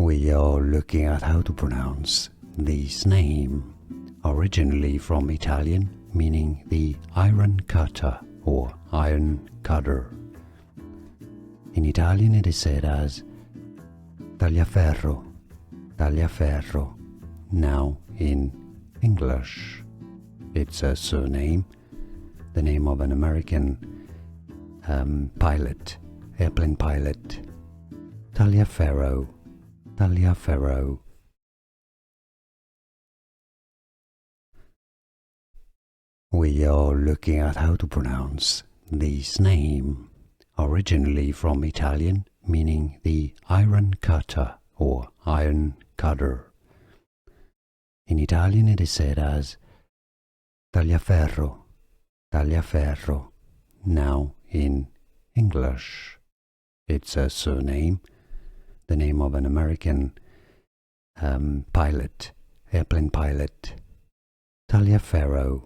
We are looking at how to pronounce this name, originally from Italian, meaning the iron cutter or iron cutter. In Italian it is said as Taliaferro, Taliaferro. Now in English, it's a surname, the name of an American pilot, airplane pilot. Taliaferro, Taliaferro. We are looking at how to pronounce this name, originally from Italian, meaning the iron cutter or iron cutter. In Italian it is said as Taliaferro, Taliaferro. Now in English, it's a surname, the name of an American pilot, airplane pilot. Taliaferro,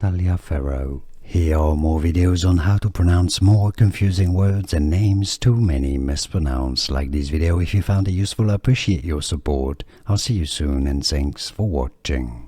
Taliaferro. Here are more videos on how to pronounce more confusing words and names too many mispronounced. Like this video if you found it useful. I appreciate your support. I'll see you soon and thanks for watching.